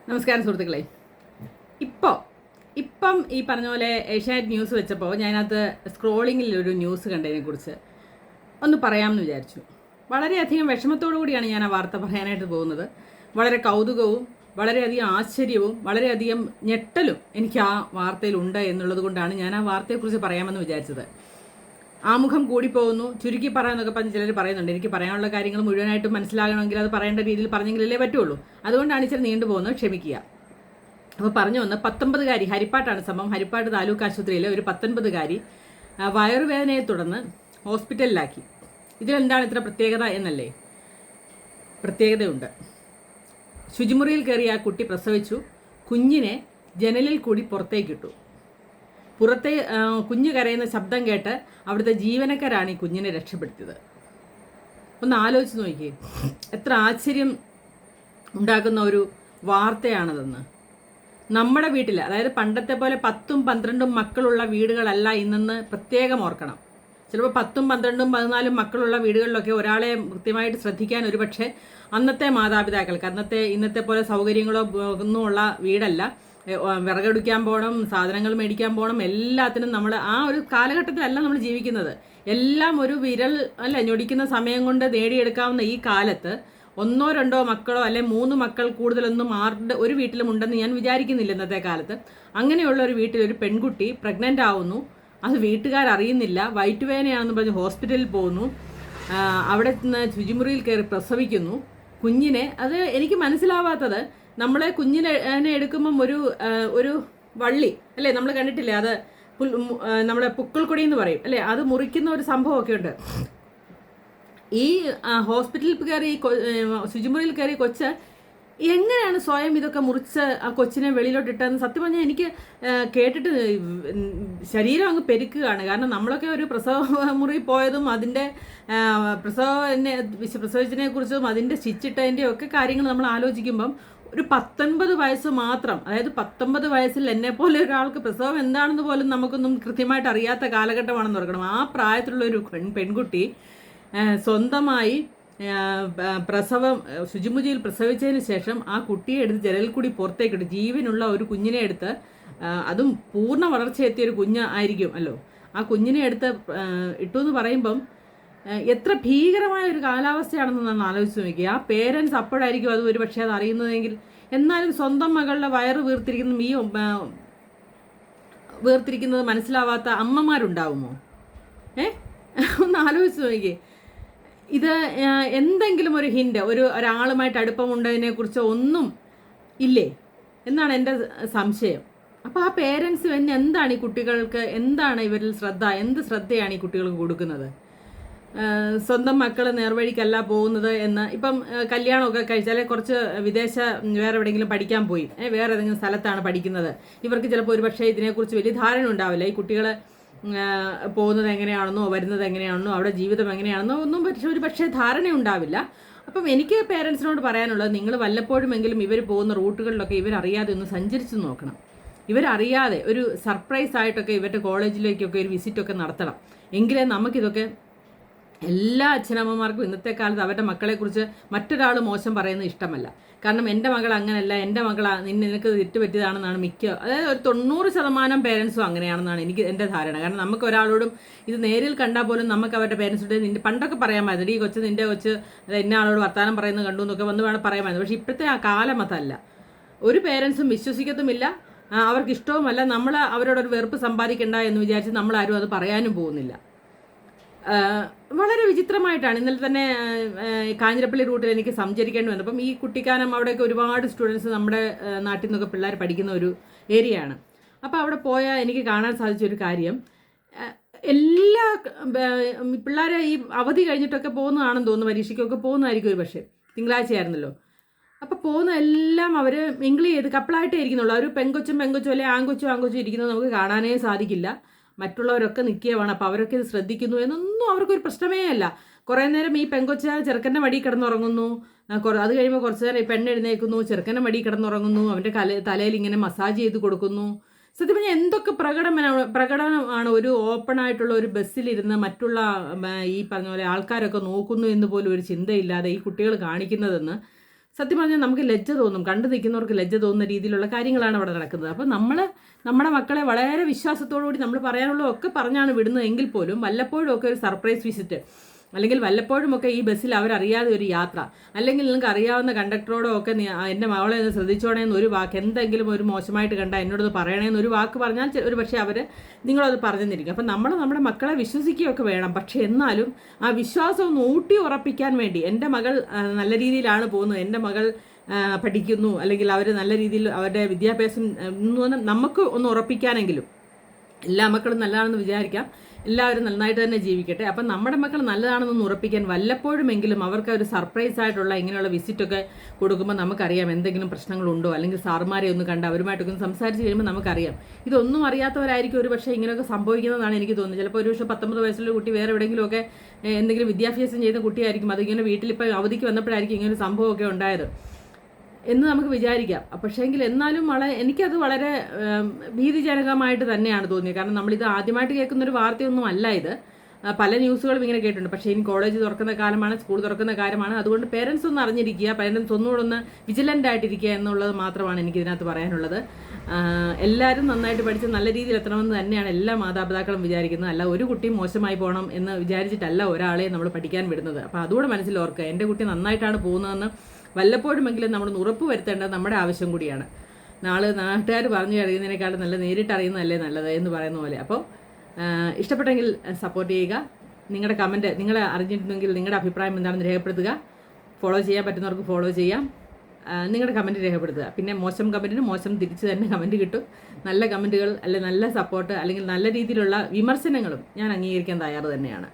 നമസ്കാരം സുഹൃത്തുക്കളെ. ഇപ്പം ഈ പറഞ്ഞ പോലെ ഏഷ്യാനെറ്റ് ന്യൂസ് വെച്ചപ്പോൾ ഞാനത് സ്ക്രോളിങ്ങിൽ ഒരു ന്യൂസ് കണ്ടതിനെക്കുറിച്ച് ഒന്ന് പറയാമെന്ന് വിചാരിച്ചു. വളരെയധികം വിഷമത്തോടു കൂടിയാണ് ഞാൻ ആ വാർത്ത പറയാനായിട്ട് പോകുന്നത്. വളരെ കൗതുകവും വളരെയധികം ആശ്ചര്യവും വളരെയധികം ഞെട്ടലും എനിക്ക് ആ വാർത്തയിലുണ്ട് എന്നുള്ളത് കൊണ്ടാണ് ഞാൻ ആ വാർത്തയെക്കുറിച്ച് പറയാമെന്ന് വിചാരിച്ചത്. ആമുഖം കൂടിപ്പോകുന്നു, ചുരുക്കി പറയാമെന്നൊക്കെ പറഞ്ഞ് ചിലർ പറയുന്നുണ്ട്. എനിക്ക് പറയാനുള്ള കാര്യങ്ങൾ മുഴുവനായിട്ടും മനസ്സിലാകണമെങ്കിൽ അത് പറയേണ്ട രീതിയിൽ പറഞ്ഞെങ്കിലല്ലേ പറ്റുള്ളൂ. അതുകൊണ്ടാണ് ഇച്ചിരി നീണ്ടുപോകുന്നത്, ക്ഷമിക്കുക. അപ്പോൾ പറഞ്ഞു വന്ന് 19കാരി, ഹരിപ്പാട്ടാണ് സംഭവം. ഹരിപ്പാട്ട് താലൂക്ക് ആശുപത്രിയിലെ ഒരു 19കാരി വയറുവേദനയെ തുടർന്ന് ഹോസ്പിറ്റലിലാക്കി. ഇതിലെന്താണ് ഇത്ര പ്രത്യേകത എന്നല്ലേ? പ്രത്യേകതയുണ്ട്. ശുചിമുറിയിൽ കയറി ആ കുട്ടി പ്രസവിച്ചു. കുഞ്ഞിനെ ജനലിൽ കൂടി പുറത്തേക്കിട്ടു. പുറത്തെ കുഞ്ഞ് കരയുന്ന ശബ്ദം കേട്ട് അവിടുത്തെ ജീവനക്കാരാണ് ഈ കുഞ്ഞിനെ രക്ഷപ്പെടുത്തിയത്. ഒന്ന് ആലോചിച്ച് നോക്കിയേ, എത്ര ആശ്ചര്യം ഉണ്ടാക്കുന്ന ഒരു വാർത്തയാണതെന്ന്. നമ്മുടെ വീട്ടിൽ, അതായത് പണ്ടത്തെ പോലെ 10ഉം 12ഉം മക്കളുള്ള വീടുകളല്ല ഇന്നെന്ന് പ്രത്യേകം ഓർക്കണം. ചിലപ്പോൾ 10ഉം 12ഉം 14ഉം മക്കളുള്ള വീടുകളിലൊക്കെ ഒരാളെ കൃത്യമായിട്ട് ശ്രദ്ധിക്കാൻ ഒരുപക്ഷെ അന്നത്തെ മാതാപിതാക്കൾക്ക്, ഇന്നത്തെ പോലെ സൗകര്യങ്ങളോ ഒന്നുമുള്ള വീടല്ല. വിറകെടുക്കാൻ പോകണം, സാധനങ്ങൾ മേടിക്കാൻ പോകണം, എല്ലാത്തിനും നമ്മൾ ആ ഒരു കാലഘട്ടത്തിലല്ല നമ്മൾ ജീവിക്കുന്നത്. എല്ലാം ഒരു വിരൽ ഞൊടിക്കുന്ന സമയം കൊണ്ട് നേടിയെടുക്കാവുന്ന ഈ കാലത്ത് 1 2 മക്കളോ അല്ലെ 3 മക്കൾ കൂടുതലൊന്നും ഒരു വീട്ടിലും ഉണ്ടെന്ന് ഞാൻ വിചാരിക്കുന്നില്ല ഇന്നത്തെ കാലത്ത്. അങ്ങനെയുള്ള ഒരു വീട്ടിൽ ഒരു പെൺകുട്ടി പ്രഗ്നൻ്റ് ആവുന്നു. അത് വീട്ടുകാരറിയുന്നില്ല. വയറ്റുവേദനയാണെന്ന് പറഞ്ഞ് ഹോസ്പിറ്റലിൽ പോകുന്നു. അവിടെ നിന്ന് ശുചിമുറിയിൽ കയറി പ്രസവിക്കുന്നു കുഞ്ഞിനെ. അത് എനിക്ക് മനസ്സിലാവാത്തത്, നമ്മളെ കുഞ്ഞിനെ എടുക്കുമ്പം ഒരു വള്ളി അല്ലേ, നമ്മൾ കണ്ടിട്ടില്ലേ, അത് നമ്മളെ പുക്കിൾക്കൊടി എന്ന് പറയും അല്ലേ, അത് മുറിക്കുന്ന ഒരു സംഭവമൊക്കെ ഉണ്ട്. ഈ ഹോസ്പിറ്റലിൽ കയറി ശുചിമുറിയിൽ കയറി കൊച്ച് എങ്ങനെയാണ് സ്വയം ഇതൊക്കെ മുറിച്ച് ആ കൊച്ചിനെ വെളിയിലോട്ടിട്ടെന്ന് സത്യം പറഞ്ഞാൽ എനിക്ക് കേട്ടിട്ട് ശരീരം അങ്ങ് പെരുക്കുകയാണ്. കാരണം നമ്മളൊക്കെ ഒരു പ്രസവ മുറി പോയതും അതിൻ്റെ പ്രസവിച്ചതിനെ കുറിച്ചും അതിൻ്റെ സ്റ്റിച്ചിട്ടതിൻ്റെയും ഒക്കെ കാര്യങ്ങൾ നമ്മൾ ആലോചിക്കുമ്പം ഒരു 19 വയസ്സ് മാത്രം, അതായത് 19 വയസ്സിൽ എന്നെപ്പോലെ ഒരാൾക്ക് പ്രസവം എന്താണെന്ന് പോലും നമുക്കൊന്നും കൃത്യമായിട്ട് അറിയാത്ത കാലഘട്ടമാണെന്ന് ഓർക്കണം. ആ പ്രായത്തിലുള്ള ഒരു പെൺകുട്ടി സ്വന്തമായി ശുചിമുറിയിൽ പ്രസവിച്ചതിന് ശേഷം ആ കുട്ടിയെ എടുത്ത് ജനലിൽ കൂടി പുറത്തേക്കിട്ട്, ജീവനുള്ള ഒരു കുഞ്ഞിനെ എടുത്ത്, അതും പൂർണ്ണ വളർച്ചയെത്തിയ ഒരു കുഞ്ഞ് ആയിരിക്കും അല്ലോ, ആ കുഞ്ഞിനെ എടുത്ത് ഇട്ടു എന്ന് പറയുമ്പം എത്ര ഭീകരമായ ഒരു കാലാവസ്ഥയാണെന്ന് നമ്മൾ ആലോചിച്ച് നോക്കി. ആ പേരൻസ് അപ്പോഴായിരിക്കും അത് ഒരു പക്ഷേ അത് അറിയുന്നതെങ്കിൽ. എന്നാലും സ്വന്തം മകളുടെ വയറ് വീർത്തിരിക്കുന്നത് മനസ്സിലാവാത്ത അമ്മമാരുണ്ടാവുമോ? ഒന്ന് ആലോചിച്ച് നോക്കി. ഇത് എന്തെങ്കിലും ഒരു ഹിൻ്റ്, ഒരാളുമായിട്ട് അടുപ്പമുണ്ടതിനെക്കുറിച്ച് ഒന്നും ഇല്ലേ എന്നാണ് എൻ്റെ സംശയം. അപ്പോൾ ആ പേരൻസ് തന്നെ എന്താണ് ഈ കുട്ടികൾക്ക്, എന്താണ് ഇവരിൽ എന്ത് ശ്രദ്ധയാണ് ഈ കുട്ടികൾക്ക് കൊടുക്കുന്നത്? സ്വന്തം മക്കൾ നേർവഴിക്കല്ല പോകുന്നത് എന്ന്. ഇപ്പം കല്യാണമൊക്കെ കഴിച്ചാൽ കുറച്ച് വേറെ എവിടെയെങ്കിലും പഠിക്കാൻ പോയി, വേറെ ഏതെങ്കിലും സ്ഥലത്താണ് പഠിക്കുന്നത്. ഇവർക്ക് ചിലപ്പോൾ ഒരു പക്ഷേ ഇതിനെക്കുറിച്ച് വലിയ ധാരണ ഉണ്ടാവില്ല. ഈ കുട്ടികൾ പോകുന്നത് എങ്ങനെയാണെന്നോ വരുന്നത് എങ്ങനെയാണെന്നോ അവിടെ ജീവിതം എങ്ങനെയാണെന്നോ ഒന്നും ഒരു പക്ഷേ ധാരണ ഉണ്ടാവില്ല. അപ്പം എനിക്ക് പേരൻസിനോട് പറയാനുള്ളത്, നിങ്ങൾ വല്ലപ്പോഴുമെങ്കിലും ഇവർ പോകുന്ന റൂട്ടുകളിലൊക്കെ ഇവരറിയാതെ ഒന്ന് സഞ്ചരിച്ച് നോക്കണം. ഇവരറിയാതെ ഒരു സർപ്രൈസ് ആയിട്ടൊക്കെ ഇവരുടെ കോളേജിലേക്കൊക്കെ ഒരു വിസിറ്റൊക്കെ നടത്തണം. എങ്കിലേ നമുക്കിതൊക്കെ, എല്ലാ അച്ഛനമ്മമാർക്കും ഇന്നത്തെ കാലത്ത് അവരുടെ മക്കളെക്കുറിച്ച് മറ്റൊരാൾ മോശം പറയുന്നത് ഇഷ്ടമല്ല. കാരണം എൻ്റെ മകൾ അങ്ങനെയല്ല, എൻ്റെ മകൾ നിനക്ക് തെറ്റുപറ്റിയതാണെന്നാണ് അതായത് ഒരു 90% പേരൻസും അങ്ങനെയാണെന്നാണ് എൻ്റെ ധാരണ. കാരണം നമുക്ക് ഒരാളോടും ഇത് നേരിൽ കണ്ടാൽ പോലും നമുക്ക് അവരുടെ പേരൻസിൻ്റെ പണ്ടൊക്കെ പറയാമായിരുന്നു, ഈ കൊച്ച് നിൻ്റെ കൊച്ച് ഇന്ന ആളോട് വർത്താനം പറയുന്നത് കണ്ടു എന്നൊക്കെ വേണം പറയാമായിരുന്നു. പക്ഷേ ഇപ്പോഴത്തെ ആ കാലം അതല്ല. ഒരു പേരൻസും വിശ്വസിക്കത്തുമില്ല, അവർക്ക് ഇഷ്ടവുമല്ല. നമ്മൾ അവരോടൊരു വെറുപ്പ് സമ്പാദിക്കണ്ട എന്ന് വിചാരിച്ച് നമ്മളാരും അത് പറയാനും പോകുന്നില്ല. വളരെ വിചിത്രമായിട്ടാണ്. ഇന്നലെ തന്നെ കാഞ്ഞിരപ്പള്ളി റൂട്ടിൽ എനിക്ക് സഞ്ചരിക്കേണ്ടി വന്നപ്പം ഈ കുട്ടിക്കാനം അവിടെയൊക്കെ ഒരുപാട് സ്റ്റുഡൻസ് നമ്മുടെ നാട്ടിൽ നിന്നൊക്കെ പിള്ളേർ പഠിക്കുന്ന ഒരു ഏരിയയാണ്. അപ്പോൾ അവിടെ പോയാൽ എനിക്ക് കാണാൻ സാധിച്ച ഒരു കാര്യം, എല്ലാ പിള്ളേരെ ഈ അവധി കഴിഞ്ഞിട്ടൊക്കെ പോകുന്നതാണെന്ന് തോന്നുന്നു, പരീക്ഷയ്ക്കൊക്കെ പോകുന്നതായിരിക്കും ഒരു പക്ഷേ, തിങ്കളാഴ്ചയായിരുന്നല്ലോ. അപ്പോൾ പോകുന്ന എല്ലാം അവർ മിങ്കിൾ ചെയ്ത് കപ്പിളായിട്ടേ ഇരിക്കുന്നുള്ളൂ. ഒരു പെങ്കൊച്ചും അല്ലെങ്കിൽ ആങ്കൊച്ചും ഇരിക്കുന്നത് നമുക്ക് കാണാനേ സാധിക്കില്ല. മറ്റുള്ളവരൊക്കെ നിൽക്കുകയാണ്. അപ്പോൾ അവരൊക്കെ ഇത് ശ്രദ്ധിക്കുന്നു എന്നൊന്നും അവർക്കൊരു പ്രശ്നമേ അല്ല. കുറേ നേരം ഈ പെങ്കൊച്ച ചെറുക്കൻ്റെ മടി കിടന്നുറങ്ങുന്നു, അത് കഴിയുമ്പോൾ കുറച്ച് നേരം ഈ പെണ്ണ് എഴുന്നേൽക്കുന്നു, ചെറുക്കൻ്റെ മടി കിടന്നുറങ്ങുന്നു, അവൻ്റെ തലയിൽ ഇങ്ങനെ മസാജ് ചെയ്ത് കൊടുക്കുന്നു. സത്യം പറഞ്ഞാൽ എന്തൊക്കെ പ്രകടനമാണ് ഒരു ഓപ്പൺ ആയിട്ടുള്ള ഒരു ബസ്സിലിരുന്ന് മറ്റുള്ള ഈ പറഞ്ഞ പോലെ ആൾക്കാരൊക്കെ നോക്കുന്നു എന്ന് പോലും ഒരു ചിന്തയില്ലാതെ ഈ കുട്ടികൾ കാണിക്കുന്നതെന്ന് സത്യം പറഞ്ഞാൽ നമുക്ക് ലജ്ജ തോന്നും, കണ്ടു നിൽക്കുന്നവർക്ക് ലജ്ജ തോന്നുന്ന രീതിയിലുള്ള കാര്യങ്ങളാണ് അവിടെ നടക്കുന്നത്. അപ്പോൾ നമ്മുടെ മക്കളെ വളരെ വിശ്വാസത്തോടു കൂടി നമ്മൾ പറയാനുള്ളതൊക്കെ പറഞ്ഞാണ് വിടുന്നത് എങ്കിൽ പോലും വല്ലപ്പോഴും ഒക്കെ ഒരു സർപ്രൈസ് വിസിറ്റ്, അല്ലെങ്കിൽ വല്ലപ്പോഴുമൊക്കെ ഈ ബസ്സിൽ അവരറിയാതെ ഒരു യാത്ര, അല്ലെങ്കിൽ നിങ്ങൾക്ക് അറിയാവുന്ന കണ്ടക്ടറോടോ ഒക്കെ എൻ്റെ മകളെ ഒന്ന് ശ്രദ്ധിച്ചോണേന്ന് ഒരു വാക്ക്, എന്തെങ്കിലും ഒരു മോശമായിട്ട് കണ്ടാൽ എന്നോടത് പറയണേന്ന് ഒരു വാക്ക് പറഞ്ഞാൽ ഒരു പക്ഷേ അവർ നിങ്ങളത് പറഞ്ഞെന്നിരിക്കും. അപ്പം നമ്മുടെ മക്കളെ വിശ്വസിക്കുകയൊക്കെ വേണം. പക്ഷേ എന്നാലും ആ വിശ്വാസം ഒന്ന് ഊട്ടി ഉറപ്പിക്കാൻ വേണ്ടി, എൻ്റെ മകൾ നല്ല രീതിയിലാണ് പോകുന്നത്, എൻ്റെ മകൾ പഠിക്കുന്നു, അല്ലെങ്കിൽ അവർ നല്ല രീതിയിൽ അവരുടെ വിദ്യാഭ്യാസം നമുക്ക് ഒന്ന് ഉറപ്പിക്കാനെങ്കിലും, എല്ലാ മക്കളും നല്ലതാണെന്ന് വിചാരിക്കാം, എല്ലാവരും നന്നായിട്ട് തന്നെ ജീവിക്കട്ടെ. അപ്പം നമ്മുടെ മക്കൾ നല്ലതാണെന്നൊന്ന് ഉറപ്പിക്കാൻ വല്ലപ്പോഴുമെങ്കിലും അവർക്ക് ഒരു സർപ്രൈസ് ആയിട്ടുള്ള ഇങ്ങനെയുള്ള വിസിറ്റൊക്കെ കൊടുക്കുമ്പോൾ നമുക്കറിയാം എന്തെങ്കിലും പ്രശ്നങ്ങളുണ്ടോ, അല്ലെങ്കിൽ സാറുമാരെ ഒന്ന് കണ്ട് അവരുമായിട്ടൊക്കെ ഒന്ന് സംസാരിച്ച് കഴിയുമ്പോൾ നമുക്കറിയാം. ഇതൊന്നും അറിയാത്തവരായിരിക്കും ഒരു പക്ഷേ ഇങ്ങനെയൊക്കെ സംഭവിക്കുന്നതാണ് എനിക്ക് തോന്നുന്നത്. ചിലപ്പോൾ ഒരു പക്ഷേ 19 വയസ്സുള്ള കുട്ടി വേറെ എവിടെയെങ്കിലുമൊക്കെ എന്തെങ്കിലും വിദ്യാഭ്യാസം ചെയ്യുന്ന കുട്ടിയായിരിക്കും, അതിങ്ങനെ വീട്ടിലിപ്പോൾ അവധിക്ക് വന്നപ്പോഴായിരിക്കും ഇങ്ങനെ ഒരു സംഭവമൊക്കെ ഉണ്ടായത് എന്ന് നമുക്ക് വിചാരിക്കാം. പക്ഷേങ്കിൽ എന്നാലും എനിക്കത് വളരെ ഭീതിജനകമായിട്ട് തന്നെയാണ് തോന്നിയത്. കാരണം നമ്മളിത് ആദ്യമായിട്ട് കേൾക്കുന്നൊരു വാർത്തയൊന്നും അല്ല ഇത്. പല ന്യൂസുകളും ഇങ്ങനെ കേട്ടിട്ടുണ്ട്. പക്ഷേ ഇനി കോളേജ് തുറക്കുന്ന കാലമാണ്, സ്കൂൾ തുറക്കുന്ന കാര്യമാണ്. അതുകൊണ്ട് പേരൻസ് ഒന്ന് അറിഞ്ഞിരിക്കുക, പേരൻസ് ഒന്നുകൂടെ ഒന്ന് വിജിലൻ്റ് ആയിട്ടിരിക്കുക എന്നുള്ളത് മാത്രമാണ് എനിക്കിതിനകത്ത് പറയാനുള്ളത്. എല്ലാവരും നന്നായിട്ട് പഠിച്ച് നല്ല രീതിയിൽ എത്തണമെന്ന് തന്നെയാണ് എല്ലാ മാതാപിതാക്കളും വിചാരിക്കുന്നത്. അല്ല ഒരു കുട്ടി മോശമായി പോകണം എന്ന് വിചാരിച്ചിട്ടല്ല ഒരാളെ നമ്മൾ പഠിക്കാൻ വിടുന്നത്. അപ്പോൾ അതുകൂടെ മനസ്സിൽ ഓർക്കുക, എൻ്റെ കുട്ടി നന്നായിട്ടാണ് പോകുന്നതെന്ന് വല്ലപ്പോഴുമെങ്കിലും നമ്മൾ ഉറപ്പ് വരുത്തേണ്ടത് നമ്മുടെ ആവശ്യം കൂടിയാണ്. നാട്ടുകാർ പറഞ്ഞു അറിയുന്നതിനേക്കാളും നല്ല നേരിട്ട് അറിയുന്നതല്ലേ നല്ലത് എന്ന് പറയുന്ന പോലെ. അപ്പോൾ ഇഷ്ടപ്പെട്ടെങ്കിൽ സപ്പോർട്ട് ചെയ്യുക. നിങ്ങളുടെ കമൻറ്റ്, നിങ്ങളെ അറിഞ്ഞിട്ടുണ്ടെങ്കിൽ നിങ്ങളുടെ അഭിപ്രായം എന്താണെന്ന് രേഖപ്പെടുത്തുക. ഫോളോ ചെയ്യാൻ പറ്റുന്നവർക്ക് ഫോളോ ചെയ്യാം. നിങ്ങളുടെ കമൻറ്റ് രേഖപ്പെടുത്തുക. പിന്നെ മോശം കമൻറ്റിന് മോശം തിരിച്ച് തന്നെ കമൻറ്റ് കിട്ടും. നല്ല കമൻറ്റുകൾ, അല്ലെങ്കിൽ നല്ല സപ്പോർട്ട്, അല്ലെങ്കിൽ നല്ല രീതിയിലുള്ള വിമർശനങ്ങളും ഞാൻ അംഗീകരിക്കാൻ തയ്യാറ് തന്നെയാണ്.